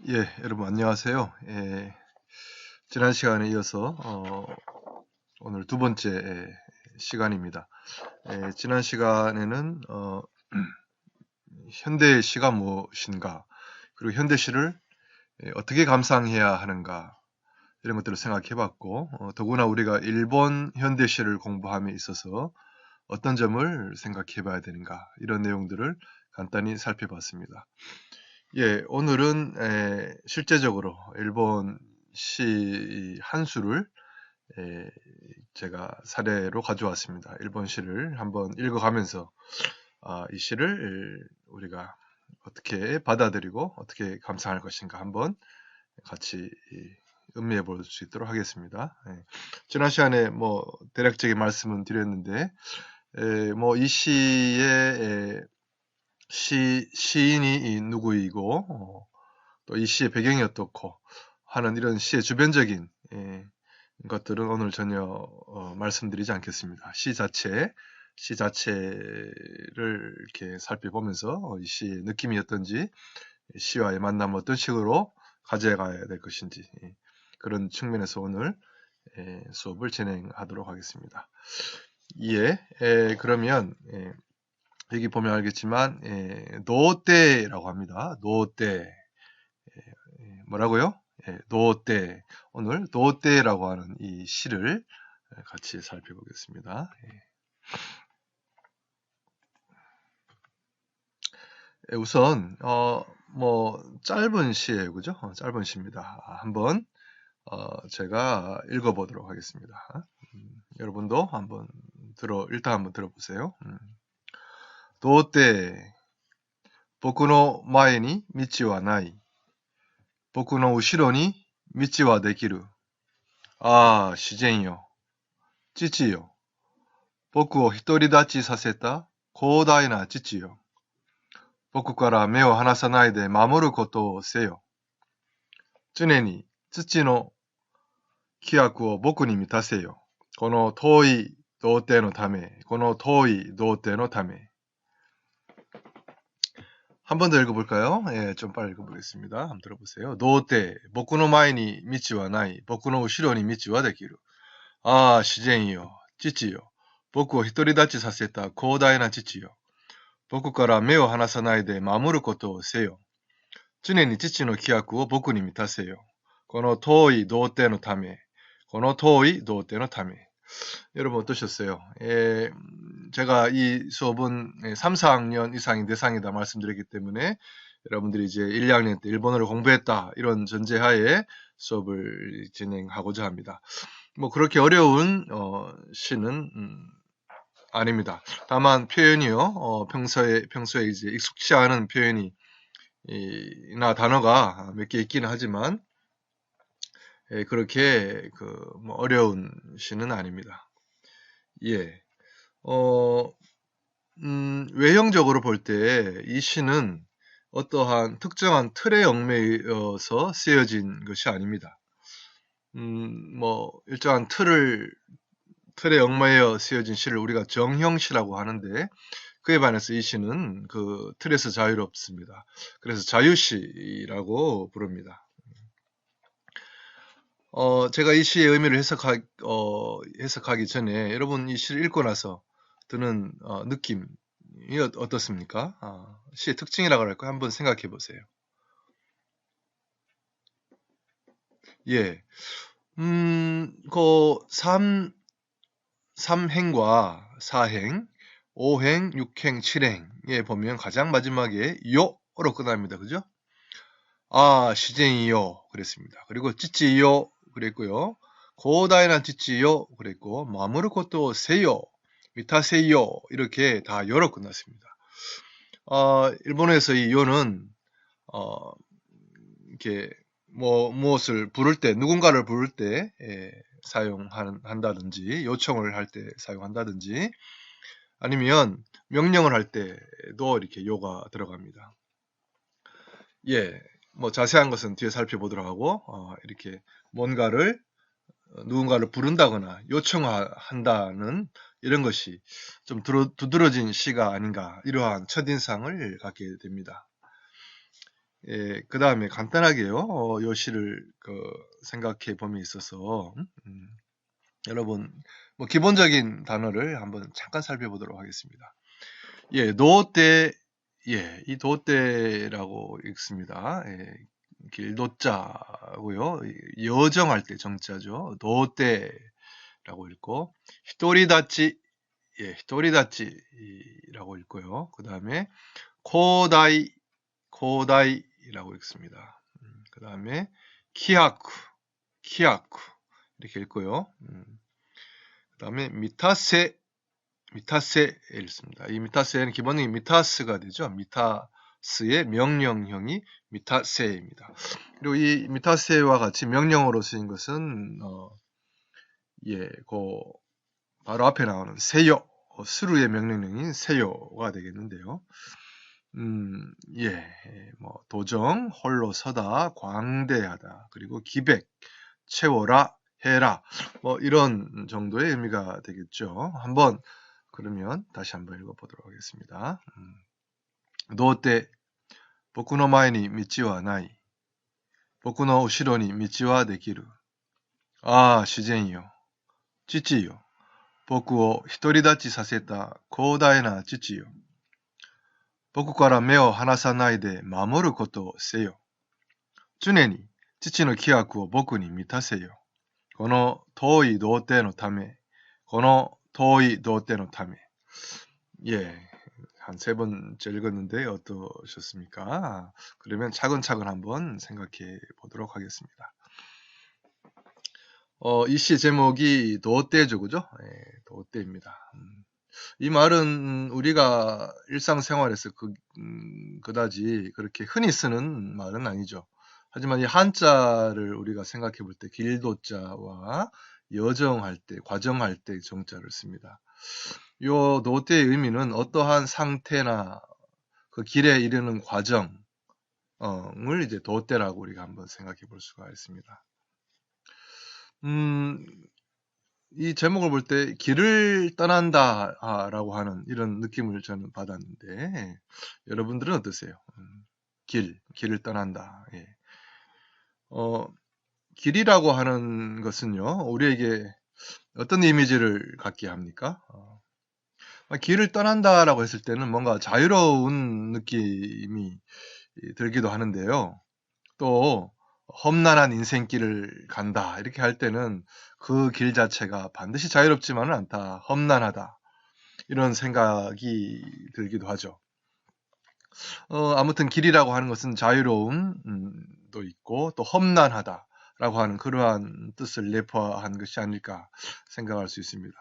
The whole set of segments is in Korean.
예, 여러분 안녕하세요. 지난 시간에 이어서 오늘 두 번째 시간입니다. 지난 시간에는 현대시가 무엇인가, 그리고 현대시를 어떻게 감상해야 하는가 이런 것들을 생각해봤고, 더구나 우리가 일본 현대시를 공부함에 있어서 어떤 점을 생각해봐야 되는가 이런 내용들을 간단히 살펴봤습니다. 예, 오늘은 실제적으로 일본 시 한 수를 제가 사례로 가져왔습니다. 일본 시를 한번 읽어가면서 이 시를 우리가 어떻게 받아들이고 어떻게 감상할 것인가 한번 같이 음미해 볼 수 있도록 하겠습니다. 지난 시간에 뭐 대략적인 말씀은 드렸는데 뭐 이 시의 시인이 누구이고 또 이 시의 배경이 어떻고 하는 이런 시의 주변적인 것들은 오늘 전혀 말씀드리지 않겠습니다. 시 자체를 이렇게 살펴보면서 이 시의 느낌이 어떤지, 시와의 만남을 어떤 식으로 가져가야 될 것인지 그런 측면에서 오늘 수업을 진행하도록 하겠습니다. 예, 그러면 여기 보면 알겠지만 노때라고 합니다. 노때 뭐라고요? 노때. 오늘 노때라고 하는 이 시를 같이 살펴보겠습니다. 우선 뭐 짧은 시예요, 그죠? 짧은 시입니다. 한번 제가 읽어보도록 하겠습니다. 여러분도 한번 일단 한번 들어보세요. 童貞、僕の前に道はない。僕の後ろに道はできる。ああ、自然よ。父よ。僕を独り立ちさせた広大な父よ。僕から目を離さないで守ることをせよ。常に父の規約を僕に満たせよ。この遠い童貞のため、この遠い童貞のため。한 번 더 읽어볼까요? 좀 빨리 읽어보겠습니다. 한번 들어보세요. 노테, 僕の前に道はない。僕の後ろに道はできる。ああ、自然よ。父よ。僕を独り立ちさせた広大な父よ。僕から目を離さないで守ることをせよ。常に父の規約を僕に満たせよ。この遠い童貞のため。この遠い童貞のため。 여러분 어떠셨어요? 제가 이 수업은 3, 4학년 이상이 대상이다 말씀드렸기 때문에 여러분들이 이제 1, 2학년 때 일본어를 공부했다 이런 전제하에 수업을 진행하고자 합니다. 뭐 그렇게 어려운 시는 아닙니다. 다만 표현이요, 평소에 이제 익숙치 않은 표현이 나 단어가 몇 개 있기는 하지만 그렇게 뭐 어려운 시는 아닙니다. 예. 외형적으로 볼 때 이 시는 어떠한 특정한 틀에 얽매여서 쓰여진 것이 아닙니다. 뭐 일정한 틀에 얽매여 쓰여진 시를 우리가 정형시라고 하는데 그에 반해서 이 시는 그 틀에서 자유롭습니다. 그래서 자유시라고 부릅니다. 제가 이 시의 의미를 해석하기 전에 여러분 이 시를 읽고 나서 드는 느낌이 어떻습니까? 시의 특징이라고 할까요? 한번 생각해 보세요. 예. 그 3행과 4행, 5행, 6행, 7행에 보면 가장 마지막에 요로 끝납니다. 그죠? 아, 시쟁이요. 그랬습니다. 그리고 찌찌요. 그랬고요. 고다이난 찌찌요. 그랬고, 마무르 것도 세요. 미타세요. 이렇게 다 요로 끝났습니다. 일본어에서 이 요는, 이렇게, 무엇을 부를 때, 누군가를 부를 때, 사용한다든지, 요청을 할 때 사용한다든지, 아니면 명령을 할 때도 이렇게 요가 들어갑니다. 예, 뭐 자세한 것은 뒤에 살펴보도록 하고, 이렇게 누군가를 부른다거나 요청한다는 이런 것이 좀 두드러진 시가 아닌가, 이러한 첫인상을 갖게 됩니다. 예, 그 다음에 간단하게요. 요 시를 생각해 봄에 있어서 여러분 뭐 기본적인 단어를 한번 잠깐 살펴보도록 하겠습니다. 예, 노때 예, 이 도때라고 읽습니다. 예, 길도자고요. 여정할 때 정자죠. 도때라고 읽고 히토리다치 예, 히토리다치라고 읽고요. 그 다음에 코다이 코다이라고 읽습니다. 그 다음에 키아쿠 이렇게 읽고요. 그 다음에 미타세 읽습니다. 이 미타세는 기본적인 미타스가 되죠. 미타스의 명령형이 미타세입니다. 그리고 이 미타세와 같이 명령어로 쓰인 것은 예, 바로 앞에 나오는 세요, 스루의 명령형인 세요가 되겠는데요. 예, 뭐 도정, 홀로 서다, 광대하다, 그리고 기백, 채워라, 해라, 뭐 이런 정도의 의미가 되겠죠. 그러면 다시 한번 읽어보도록 하겠습니다. 童貞、僕の前に道はない。僕の後ろに道はできる。ああ、自然よ。父よ。僕を独り立ちさせた広大な父よ。僕から目を離さないで守ることをせよ。常に父の規約を僕に満たせよ。この遠い童貞のため、この遠い童貞のため。예, 한 3번째 읽었는데 어떠셨습니까? 그러면 차근차근 한번 생각해 보도록 하겠습니다. 이 시의 제목이 도떼죠, 그죠? 예, 도떼입니다. 이 말은 우리가 일상생활에서 그다지 그렇게 흔히 쓰는 말은 아니죠. 하지만 이 한자를 우리가 생각해 볼 때 길도자와 여정할 때, 과정할 때 정자를 씁니다. 요 노태의 의미는 어떠한 상태나 그 길에 이르는 과정을 이제 도태라고 우리가 한번 생각해 볼 수가 있습니다. 이 제목을 볼 때 길을 떠난다라고 하는 이런 느낌을 저는 받았는데 여러분들은 어떠세요? 길을 떠난다. 예. 길이라고 하는 것은요, 우리에게 어떤 이미지를 갖게 합니까? 길을 떠난다라고 했을 때는 뭔가 자유로운 느낌이 들기도 하는데요. 또 험난한 인생길을 간다 이렇게 할 때는 그 길 자체가 반드시 자유롭지만은 않다, 험난하다 이런 생각이 들기도 하죠. 아무튼 길이라고 하는 것은 자유로움도 있고 또 험난하다라고 하는 그러한 뜻을 내포한 것이 아닐까 생각할 수 있습니다.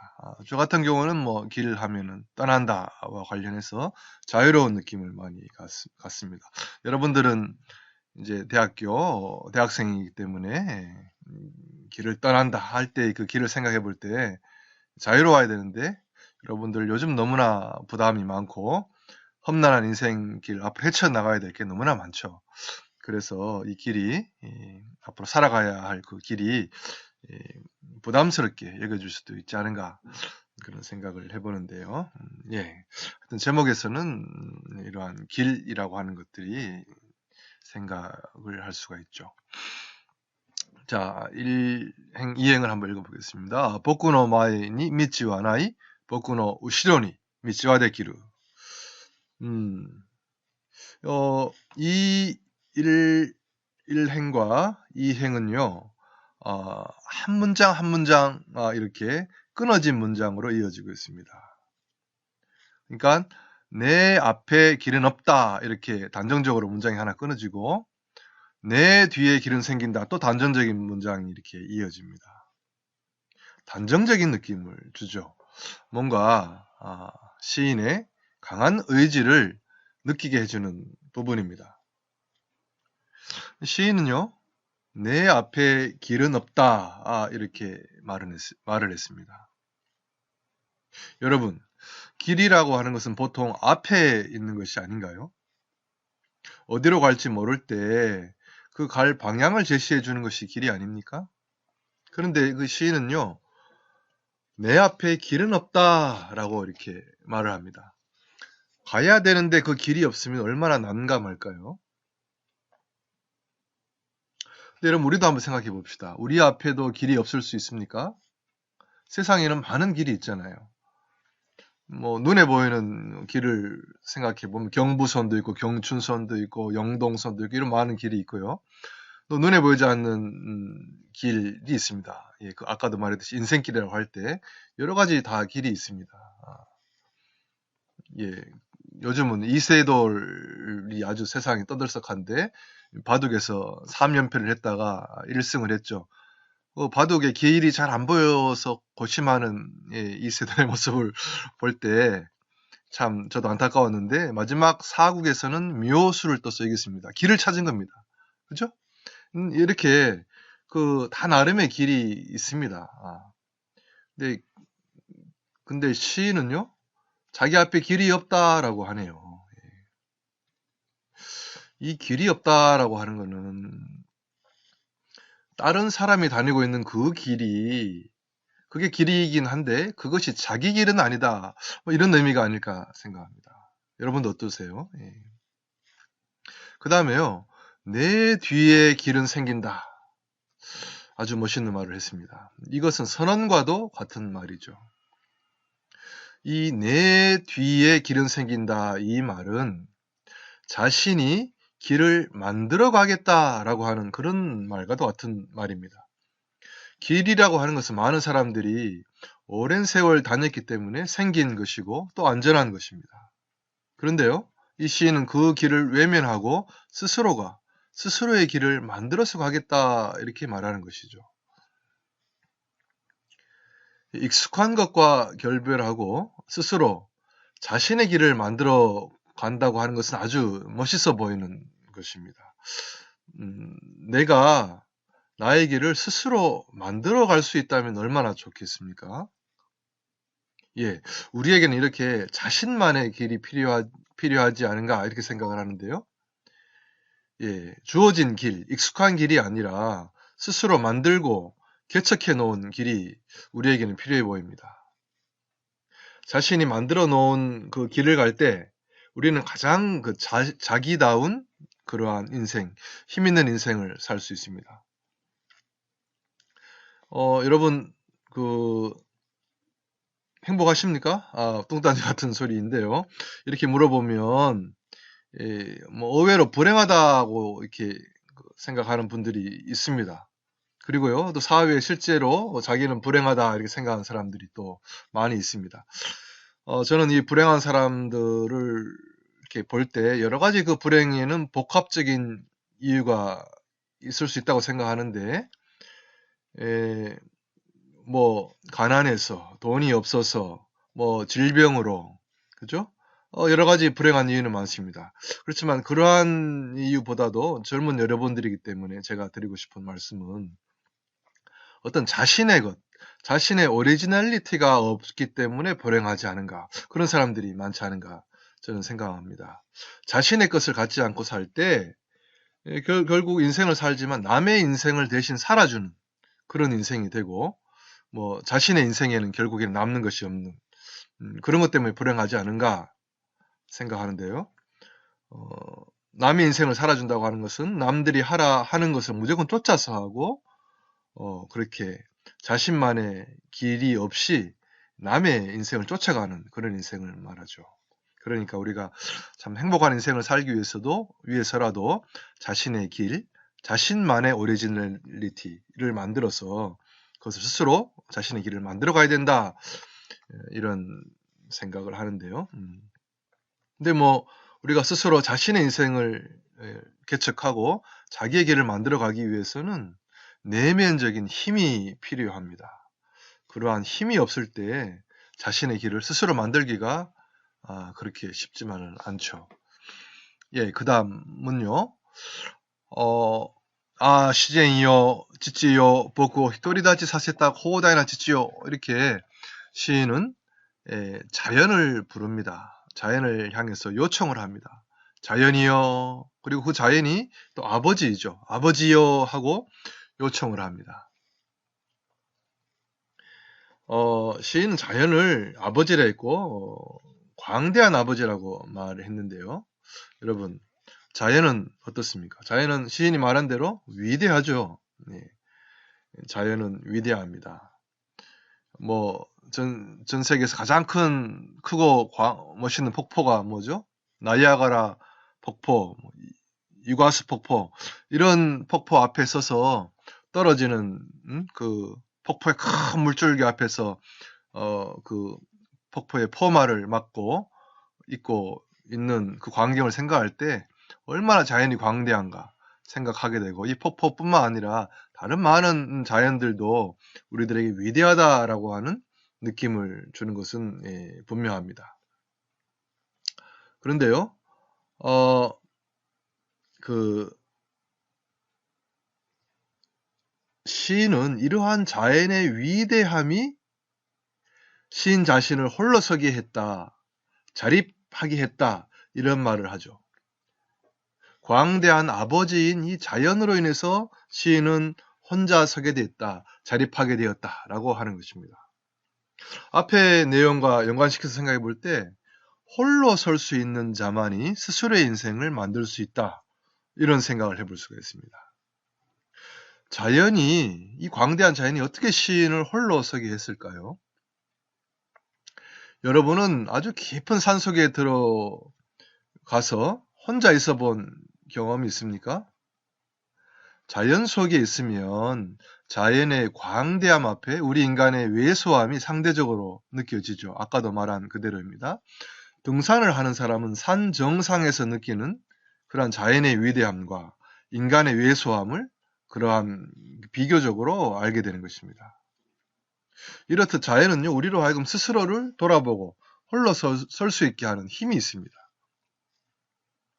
저 같은 경우는 뭐 길 하면은 떠난다와 관련해서 자유로운 느낌을 많이 갖습니다. 여러분들은 이제 대학생이기 때문에 길을 떠난다 할 때 그 길을 생각해 볼 때 자유로워야 되는데 여러분들 요즘 너무나 부담이 많고 험난한 인생길 앞으로 헤쳐나가야 될 게 너무나 많죠. 그래서 이 길이 앞으로 살아가야 할 그 길이 부담스럽게 여겨질 수도 있지 않은가 그런 생각을 해보는데요. 예, 하여튼 제목에서는 이러한 길이라고 하는 것들이 생각을 할 수가 있죠. 자, 2행을 한번 읽어보겠습니다. 僕の前に道はない、僕の後ろに道はできる。이 일행과 이행은요, 한 문장 한 문장 이렇게 끊어진 문장으로 이어지고 있습니다. 그러니까 내 앞에 길은 없다 이렇게 단정적으로 문장이 하나 끊어지고 내 뒤에 길은 생긴다 또 단정적인 문장이 이렇게 이어집니다. 단정적인 느낌을 주죠. 뭔가 시인의 강한 의지를 느끼게 해주는 부분입니다. 시인은요, 내 앞에 길은 없다 이렇게 말을 했습니다. 여러분, 길이라고 하는 것은 보통 앞에 있는 것이 아닌가요? 어디로 갈지 모를 때 그 갈 방향을 제시해 주는 것이 길이 아닙니까? 그런데 그 시인은요, 내 앞에 길은 없다라고 이렇게 말을 합니다. 가야 되는데 그 길이 없으면 얼마나 난감할까요? 근데 여러분, 우리도 한번 생각해 봅시다. 우리 앞에도 길이 없을 수 있습니까? 세상에는 많은 길이 있잖아요. 뭐 눈에 보이는 길을 생각해 보면 경부선도 있고 경춘선도 있고 영동선도 있고 이런 많은 길이 있고요. 또 눈에 보이지 않는 길이 있습니다. 예, 그 아까도 말했듯이 인생길이라고 할 때 여러 가지 다 길이 있습니다. 예, 요즘은 이세돌이 아주 세상이 떠들썩한데 바둑에서 3연패를 했다가 1승을 했죠. 바둑의 길이 잘 안 보여서 고심하는 이세돌의 모습을 볼 때 참 저도 안타까웠는데 마지막 사국에서는 묘수를 떠서 이겼습니다. 길을 찾은 겁니다. 그죠? 이렇게 다 나름의 길이 있습니다. 근데, 근데 시인은요, 자기 앞에 길이 없다라고 하네요. 이 길이 없다라고 하는 거는 다른 사람이 다니고 있는 그 길이 그게 길이긴 한데 그것이 자기 길은 아니다. 뭐 이런 의미가 아닐까 생각합니다. 여러분도 어떠세요? 예. 그 다음에요. 내 뒤에 길은 생긴다. 아주 멋있는 말을 했습니다. 이것은 선언과도 같은 말이죠. 이 내 뒤에 길은 생긴다. 이 말은 자신이 길을 만들어 가겠다라고 하는 그런 말과도 같은 말입니다. 길이라고 하는 것은 많은 사람들이 오랜 세월 다녔기 때문에 생긴 것이고 또 안전한 것입니다. 그런데요, 이 시인은 그 길을 외면하고 스스로의 길을 만들어서 가겠다 이렇게 말하는 것이죠. 익숙한 것과 결별하고 스스로 자신의 길을 만들어 간다고 하는 것은 아주 멋있어 보이는 것입니다. 내가 나의 길을 스스로 만들어 갈 수 있다면 얼마나 좋겠습니까? 예, 우리에게는 이렇게 자신만의 길이 필요하지 않은가 이렇게 생각을 하는데요. 예, 주어진 길, 익숙한 길이 아니라 스스로 만들고 개척해 놓은 길이 우리에게는 필요해 보입니다. 자신이 만들어 놓은 그 길을 갈 때 우리는 가장 자기다운 그러한 인생, 힘 있는 인생을 살 수 있습니다. 여러분, 행복하십니까? 뚱딴지 같은 소리인데요. 이렇게 물어보면, 뭐, 의외로 불행하다고 이렇게 생각하는 분들이 있습니다. 그리고요, 또 사회에 실제로 자기는 불행하다 이렇게 생각하는 사람들이 또 많이 있습니다. 저는 이 불행한 사람들을 이렇게 볼 때 여러 가지 그 불행에는 복합적인 이유가 있을 수 있다고 생각하는데, 뭐, 가난해서, 돈이 없어서, 뭐, 질병으로, 그죠? 여러 가지 불행한 이유는 많습니다. 그렇지만 그러한 이유보다도 젊은 여러분들이기 때문에 제가 드리고 싶은 말씀은 어떤 자신의 오리지널리티가 없기 때문에 불행하지 않은가. 그런 사람들이 많지 않은가. 저는 생각합니다. 자신의 것을 갖지 않고 살 때, 결국 인생을 살지만 남의 인생을 대신 살아주는 그런 인생이 되고, 뭐, 자신의 인생에는 결국에는 남는 것이 없는, 그런 것 때문에 불행하지 않은가 생각하는데요. 남의 인생을 살아준다고 하는 것은 남들이 하는 것을 무조건 쫓아서 하고, 그렇게 자신만의 길이 없이 남의 인생을 쫓아가는 그런 인생을 말하죠. 그러니까 우리가 참 행복한 인생을 살기 위해서라도 자신의 길, 자신만의 오리지널리티를 만들어서 그것을 스스로 자신의 길을 만들어 가야 된다. 이런 생각을 하는데요. 근데 뭐 우리가 스스로 자신의 인생을 개척하고 자기의 길을 만들어 가기 위해서는 내면적인 힘이 필요합니다. 그러한 힘이 없을 때 자신의 길을 스스로 만들기가 그렇게 쉽지만은 않죠. 예, 그 다음은요. 시젠이요, 지치요, 보고 히토리다치 사세타 호다이나 지치요. 이렇게 시인은 자연을 부릅니다. 자연을 향해서 요청을 합니다. 자연이요. 그리고 그 자연이 또 아버지이죠. 아버지요 하고 요청을 합니다. 시인은 자연을 아버지라 했고, 광대한 아버지라고 말했는데요. 여러분, 자연은 어떻습니까? 자연은 시인이 말한 대로 위대하죠. 네, 자연은 위대합니다. 뭐, 전 세계에서 가장 크고 멋있는 폭포가 뭐죠? 나이아가라 폭포, 뭐 유가스 폭포, 이런 폭포 앞에 서서 떨어지는, 그 폭포의 큰 물줄기 앞에서, 그 폭포의 포마를 맞고 있고 있는 그 광경을 생각할 때 얼마나 자연이 광대한가 생각하게 되고, 이 폭포뿐만 아니라 다른 많은 자연들도 우리들에게 위대하다라고 하는 느낌을 주는 것은 분명합니다. 그런데요, 어, 그 시인은 이러한 자연의 위대함이 시인 자신을 홀로서게 했다, 자립하게 했다, 이런 말을 하죠. 광대한 아버지인 이 자연으로 인해서 시인은 혼자 서게 되었다, 자립하게 되었다라고 하는 것입니다. 앞의 내용과 연관시켜서 생각해 볼 때 홀로 설 수 있는 자만이 스스로의 인생을 만들 수 있다, 이런 생각을 해볼 수가 있습니다. 이 광대한 자연이 어떻게 시인을 홀로 서게 했을까요? 여러분은 아주 깊은 산속에 들어가서 혼자 있어 본 경험이 있습니까? 자연 속에 있으면 자연의 광대함 앞에 우리 인간의 왜소함이 상대적으로 느껴지죠. 아까도 말한 그대로입니다. 등산을 하는 사람은 산 정상에서 느끼는 그러한 자연의 위대함과 인간의 왜소함을 그러한 비교적으로 알게 되는 것입니다. 이렇듯 자연은요, 우리로 하여금 스스로를 돌아보고 홀로 설 수 있게 하는 힘이 있습니다.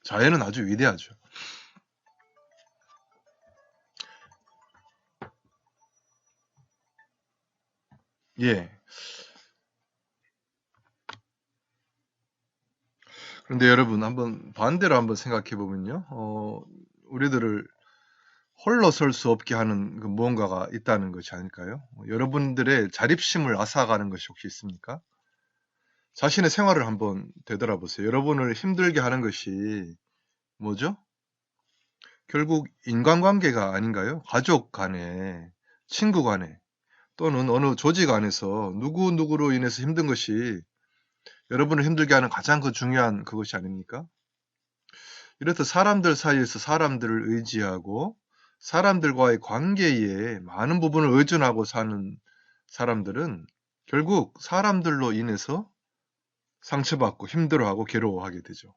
자연은 아주 위대하죠. 예. 그런데 여러분, 반대로 한번 생각해 보면요. 우리들을 홀로 설 수 없게 하는 그 무언가가 있다는 것이 아닐까요? 여러분들의 자립심을 앗아가는 것이 혹시 있습니까? 자신의 생활을 한번 되돌아보세요. 여러분을 힘들게 하는 것이 뭐죠? 결국 인간관계가 아닌가요? 가족 간에, 친구 간에, 또는 어느 조직 안에서 누구누구로 인해서 힘든 것이 여러분을 힘들게 하는 가장 중요한 그것이 아닙니까? 이렇듯 사람들 사이에서 사람들을 의지하고 사람들과의 관계에 많은 부분을 의존하고 사는 사람들은 결국 사람들로 인해서 상처받고 힘들어하고 괴로워하게 되죠.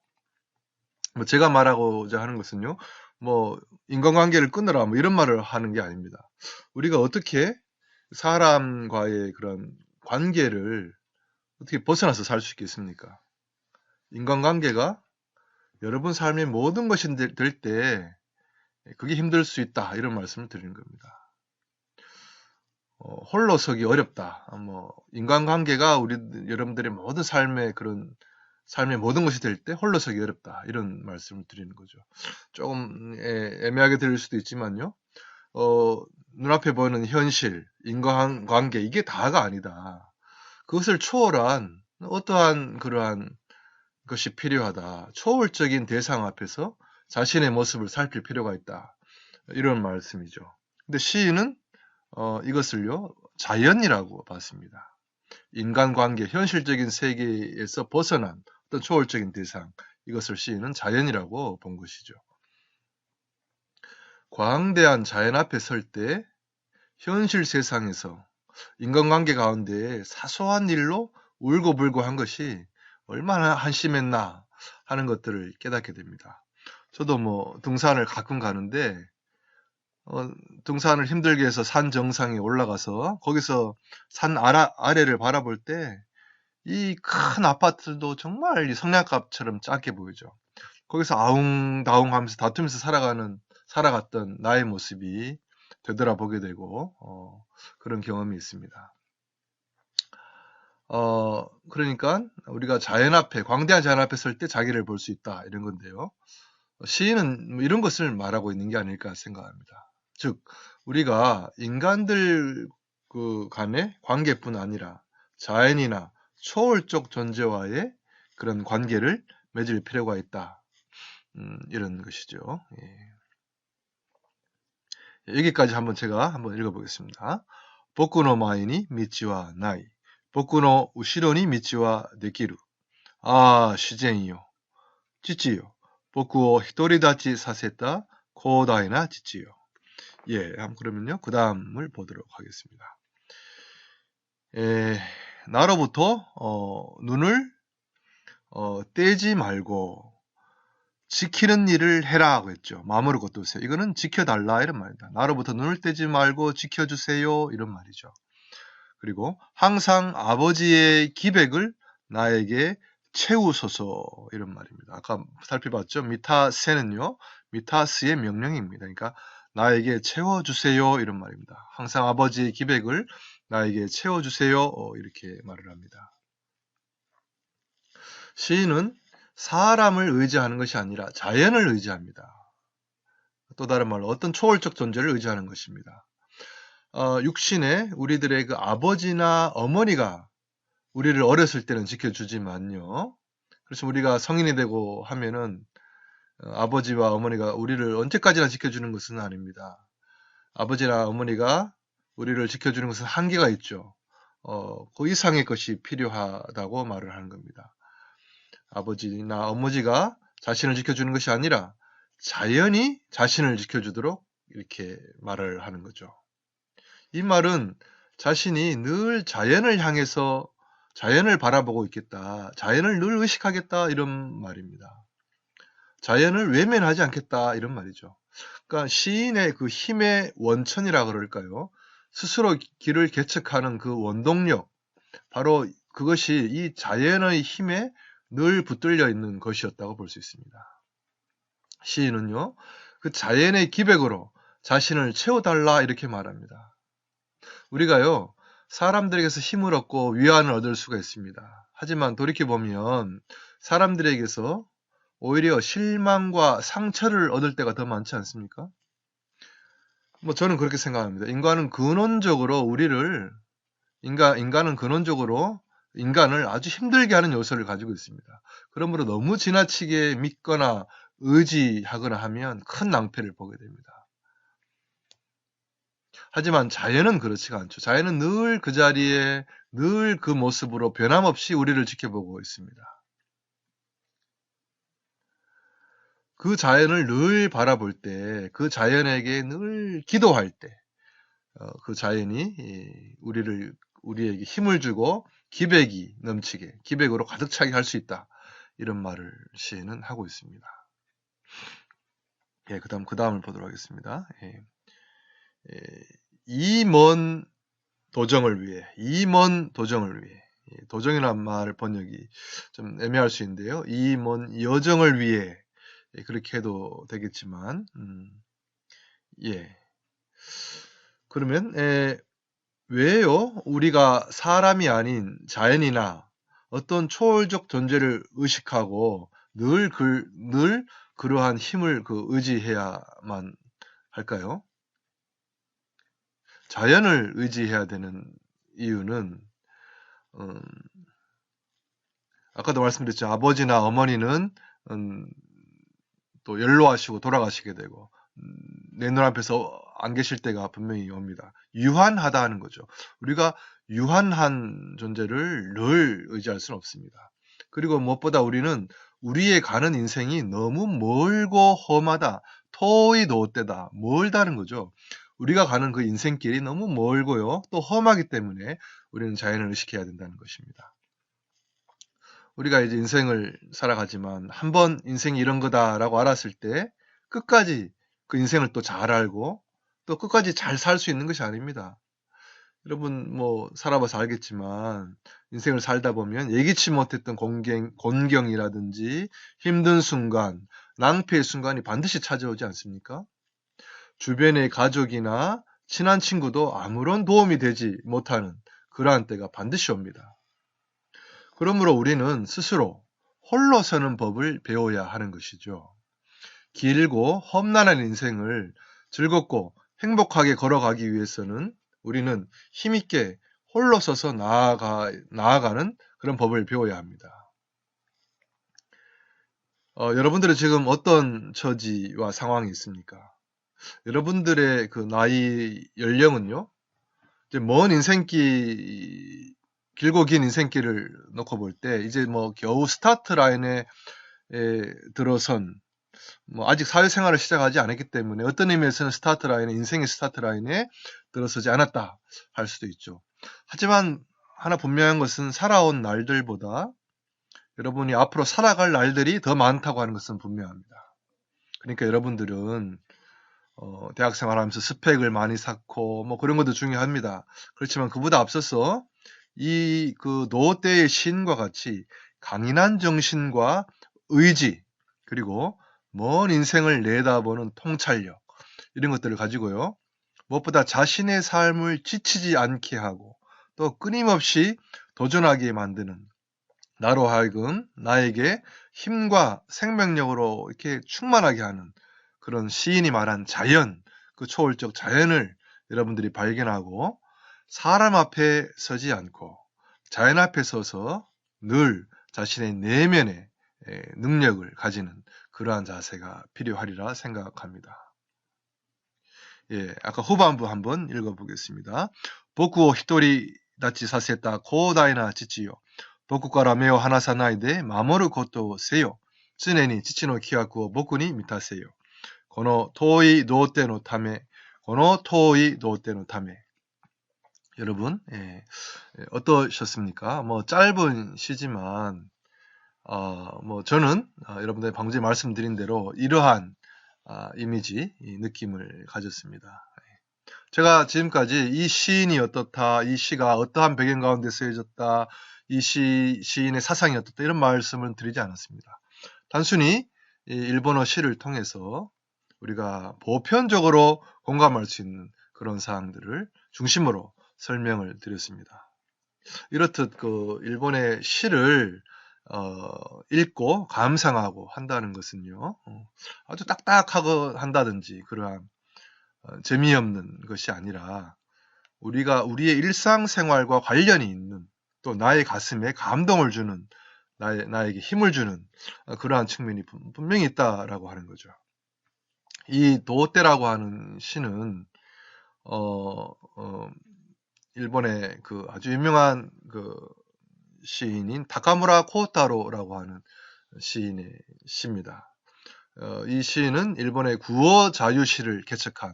뭐 제가 말하고자 하는 것은요, 뭐 인간관계를 끊으라 뭐 이런 말을 하는 게 아닙니다. 우리가 어떻게 사람과의 그런 관계를 어떻게 벗어나서 살 수 있겠습니까? 인간관계가 여러분 삶의 모든 것이 될 때 그게 힘들 수 있다, 이런 말씀을 드리는 겁니다. 홀로 서기 어렵다. 인간관계가 여러분들의 모든 삶의 모든 것이 될 때 홀로 서기 어렵다, 이런 말씀을 드리는 거죠. 조금 애매하게 들릴 수도 있지만요. 눈앞에 보이는 현실, 인간관계, 이게 다가 아니다. 그것을 초월한 어떠한 그러한 것이 필요하다. 초월적인 대상 앞에서 자신의 모습을 살필 필요가 있다, 이런 말씀이죠. 근데 시인은 이것을요, 자연이라고 봤습니다. 인간관계, 현실적인 세계에서 벗어난 어떤 초월적인 대상, 이것을 시인은 자연이라고 본 것이죠. 광대한 자연 앞에 설 때 현실 세상에서 인간관계 가운데 사소한 일로 울고불고 한 것이 얼마나 한심했나 하는 것들을 깨닫게 됩니다. 저도 뭐 등산을 가끔 가는데 등산을 힘들게 해서 산 정상에 올라가서 거기서 산 아래를 바라볼 때 이 큰 아파트도 정말 이 성냥갑처럼 작게 보이죠. 거기서 아웅다웅 하면서 다투면서 살아갔던 나의 모습이 되돌아보게 되고, 그런 경험이 있습니다. 그러니까 우리가 광대한 자연 앞에 설 때 자기를 볼 수 있다, 이런 건데요. 시인은 뭐 이런 것을 말하고 있는 게 아닐까 생각합니다. 즉, 우리가 인간들 간의 관계뿐 아니라 자연이나 초월적 존재와의 그런 관계를 맺을 필요가 있다. 이런 것이죠. 예. 여기까지 제가 한번 읽어보겠습니다. 보쿠노 마이니 미치와 나이, 보쿠노 우시로니 미치와 데키루. 아, 시젠이요. 지치요. 보쿠오 히토리다치 사세타 코다이나 지치요. 예, 그러면요. 그 다음을 보도록 하겠습니다. 나로부터 눈을 떼지 말고 지키는 일을 해라 하고 했죠. 마음으로 거두세요. 이거는 지켜달라 이런 말입니다. 나로부터 눈을 떼지 말고 지켜주세요 이런 말이죠. 그리고 항상 아버지의 기백을 나에게 채우소서 이런 말입니다. 아까 살펴봤죠. 미타세는요. 미타스의 명령입니다. 그러니까 나에게 채워주세요 이런 말입니다. 항상 아버지의 기백을 나에게 채워주세요 이렇게 말을 합니다. 시인은 사람을 의지하는 것이 아니라 자연을 의지합니다. 또 다른 말로 어떤 초월적 존재를 의지하는 것입니다. 육신에 우리들의 그 아버지나 어머니가 우리를 어렸을 때는 지켜주지만요. 그래서 우리가 성인이 되고 하면은 아버지와 어머니가 우리를 언제까지나 지켜주는 것은 아닙니다. 아버지나 어머니가 우리를 지켜주는 것은 한계가 있죠. 그 이상의 것이 필요하다고 말을 하는 겁니다. 아버지나 어머니가 자신을 지켜주는 것이 아니라 자연이 자신을 지켜주도록 이렇게 말을 하는 거죠. 이 말은 자신이 늘 자연을 향해서 자연을 바라보고 있겠다. 자연을 늘 의식하겠다. 이런 말입니다. 자연을 외면하지 않겠다. 이런 말이죠. 그러니까 시인의 그 힘의 원천이라 그럴까요? 스스로 길을 개척하는 그 원동력. 바로 그것이 이 자연의 힘에 늘 붙들려 있는 것이었다고 볼 수 있습니다. 시인은요, 그 자연의 기백으로 자신을 채워달라 이렇게 말합니다. 우리가요, 사람들에게서 힘을 얻고 위안을 얻을 수가 있습니다. 하지만 돌이켜보면 사람들에게서 오히려 실망과 상처를 얻을 때가 더 많지 않습니까? 저는 그렇게 생각합니다. 인간은 근원적으로 인간을 아주 힘들게 하는 요소를 가지고 있습니다. 그러므로 너무 지나치게 믿거나 의지하거나 하면 큰 낭패를 보게 됩니다. 하지만 자연은 그렇지가 않죠. 자연은 늘 그 자리에 늘 그 모습으로 변함없이 우리를 지켜보고 있습니다. 그 자연을 늘 바라볼 때, 그 자연에게 늘 기도할 때, 그 자연이 우리에게 힘을 주고 기백이 넘치게, 기백으로 가득 차게 할 수 있다. 이런 말을 시인은 하고 있습니다. 예, 그 다음을 보도록 하겠습니다. 이 먼 도정을 위해, 도정이라는 말 번역이 좀 애매할 수 있는데요. 이 먼 여정을 위해, 그렇게 해도 되겠지만, 예. 그러면, 왜요? 우리가 사람이 아닌 자연이나 어떤 초월적 존재를 의식하고 늘 그러한 힘을 의지해야만 할까요? 자연을 의지해야 되는 이유는 아까도 말씀드렸죠. 아버지나 어머니는 또 연로하시고 돌아가시게 되고 내 눈앞에서 안 계실 때가 분명히 옵니다. 유한하다 하는 거죠. 우리가 유한한 존재를 늘 의지할 수는 없습니다. 그리고 무엇보다 우리는 우리의 가는 인생이 너무 멀고 험하다, 토이 노때다, 멀다는 거죠. 우리가 가는 그 인생길이 너무 멀고요, 또 험하기 때문에 우리는 자연을 의식해야 된다는 것입니다. 우리가 이제 인생을 살아가지만 한번 인생이 이런 거다라고 알았을 때 끝까지 그 인생을 또 잘 알고 또 끝까지 잘 살 수 있는 것이 아닙니다. 여러분 살아봐서 알겠지만 인생을 살다 보면 예기치 못했던 곤경이라든지 힘든 순간, 낭패의 순간이 반드시 찾아오지 않습니까? 주변의 가족이나 친한 친구도 아무런 도움이 되지 못하는 그러한 때가 반드시 옵니다. 그러므로 우리는 스스로 홀로 서는 법을 배워야 하는 것이죠. 길고 험난한 인생을 즐겁고 행복하게 걸어가기 위해서는 우리는 힘있게 홀로 서서 나아가는 그런 법을 배워야 합니다. 여러분들은 지금 어떤 처지와 상황이 있습니까? 여러분들의 그 나이 연령은요, 이제 먼 길고 긴 인생길을 놓고 볼 때, 이제 뭐 겨우 스타트 라인에 들어선, 뭐 아직 사회생활을 시작하지 않았기 때문에 어떤 의미에서는 인생의 스타트 라인에 들어서지 않았다 할 수도 있죠. 하지만 하나 분명한 것은 살아온 날들보다 여러분이 앞으로 살아갈 날들이 더 많다고 하는 것은 분명합니다. 그러니까 여러분들은 대학 생활하면서 스펙을 많이 쌓고 뭐 그런 것도 중요합니다. 그렇지만 그보다 앞서서 이 그 노 때의 시인과 같이 강인한 정신과 의지, 그리고 먼 인생을 내다보는 통찰력, 이런 것들을 가지고요, 무엇보다 자신의 삶을 지치지 않게 하고 또 끊임없이 도전하게 만드는, 나로 하여금 나에게 힘과 생명력으로 이렇게 충만하게 하는 그런 시인이 말한 자연, 그 초월적 자연을 여러분들이 발견하고 사람 앞에 서지 않고 자연 앞에 서서 늘 자신의 내면의 능력을 가지는 그러한 자세가 필요하리라 생각합니다. 아까 후반부 한번 읽어보겠습니다. 僕を一人立ちさせた広大な父よ。僕から目を離さないで守ることをせよ。常に父の規約を僕に満たせよ。この遠い童貞のため、この遠い童貞のため。 여러분, 어떠셨습니까? 뭐 짧은 시지만 뭐 저는 여러분들 방금 전에 말씀드린 대로 이러한 이미지, 이 느낌을 가졌습니다. 제가 지금까지 이 시인이 어떻다, 이 시가 어떠한 배경 가운데 쓰여졌다, 이 시인의 사상이 어떻다, 이런 말씀을 드리지 않았습니다. 단순히 이 일본어 시를 통해서 우리가 보편적으로 공감할 수 있는 그런 사항들을 중심으로 설명을 드렸습니다. 이렇듯 그 일본의 시를 읽고 감상하고 한다는 것은요, 아주 딱딱하고 한다든지 그러한 재미없는 것이 아니라 우리가 우리의 일상생활과 관련이 있는, 또 나의 가슴에 감동을 주는, 나에게 힘을 주는 그러한 측면이 분명히 있다라고 하는 거죠. 이 도떼라고 하는 시는 일본의 그 아주 유명한 그 시인인 다카무라 코우타로라고 하는 시인의 시입니다. 이 시인은 일본의 구어 자유시를 개척한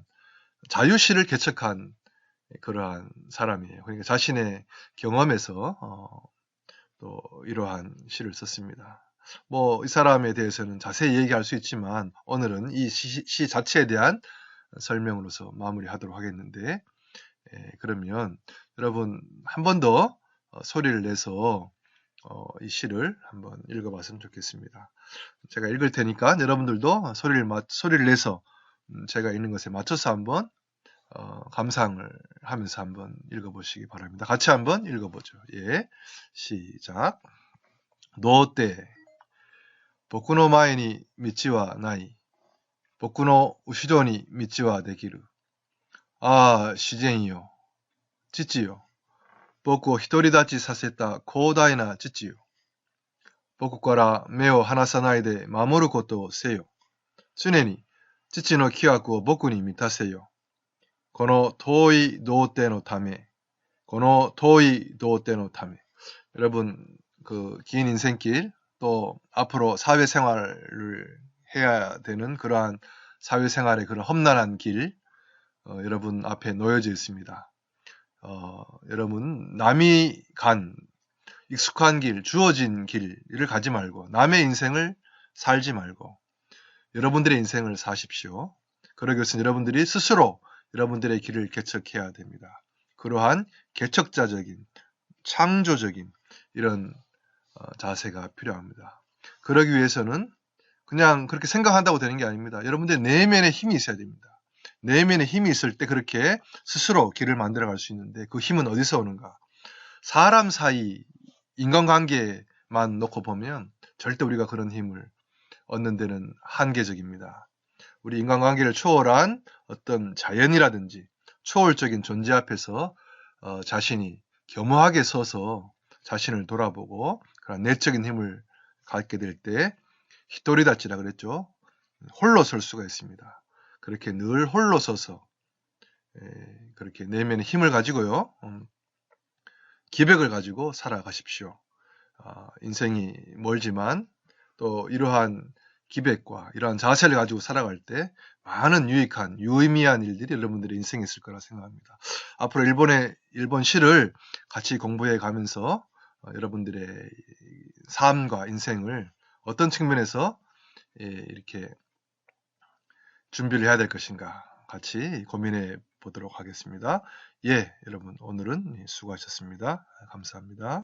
그러한 사람이에요. 그러니까 자신의 경험에서 또 이러한 시를 썼습니다. 뭐 이 사람에 대해서는 자세히 얘기할 수 있지만 오늘은 이 시 자체에 대한 설명으로서 마무리하도록 하겠는데, 그러면 여러분 한 번 더 소리를 내서 이 시를 한번 읽어봤으면 좋겠습니다. 제가 읽을 테니까 여러분들도 소리를 내서 제가 읽는 것에 맞춰서 한번 감상을 하면서 한번 읽어보시기 바랍니다. 같이 한번 읽어보죠. 시작. 童貞。僕の前に道はない。僕の後ろに道はできる。ああ、自然よ。父よ。僕を独り立ちさせた広大な父よ。僕から目を離さないで守ることをせよ。常に父の規約を僕に満たせよ。この遠い童貞のため、この遠い童貞のため. 여러분, 그 긴 인생길, 또 앞으로 사회생활을 해야 되는 그러한 사회생활의 그런 험난한 길, 여러분 앞에 놓여져 있습니다. 여러분, 남이 간 익숙한 길, 주어진 길을 가지 말고 남의 인생을 살지 말고 여러분들의 인생을 사십시오. 그러기 위해서는 여러분들이 스스로 여러분들의 길을 개척해야 됩니다. 그러한 개척자적인, 창조적인 이런 자세가 필요합니다. 그러기 위해서는 그냥 그렇게 생각한다고 되는 게 아닙니다. 여러분들의 내면에 힘이 있어야 됩니다. 내면에 힘이 있을 때 그렇게 스스로 길을 만들어 갈 수 있는데, 그 힘은 어디서 오는가? 사람 사이 인간관계만 놓고 보면 절대 우리가 그런 힘을 얻는 데는 한계적입니다. 우리 인간관계를 초월한 어떤 자연이라든지 초월적인 존재 앞에서 자신이 겸허하게 서서 자신을 돌아보고 그런 내적인 힘을 갖게 될 때 히토리다치라 그랬죠. 홀로 설 수가 있습니다. 그렇게 늘 홀로 서서 그렇게 내면의 힘을 가지고요. 기백을 가지고 살아가십시오. 인생이 멀지만 또 이러한 기백과 이러한 자세를 가지고 살아갈 때 많은 유익한 유의미한 일들이 여러분들의 인생에 있을 거라 생각합니다. 앞으로 일본 시를 같이 공부해 가면서 여러분들의 삶과 인생을 어떤 측면에서 이렇게 준비를 해야 될 것인가 같이 고민해 보도록 하겠습니다. 예, 여러분 오늘은 수고하셨습니다. 감사합니다.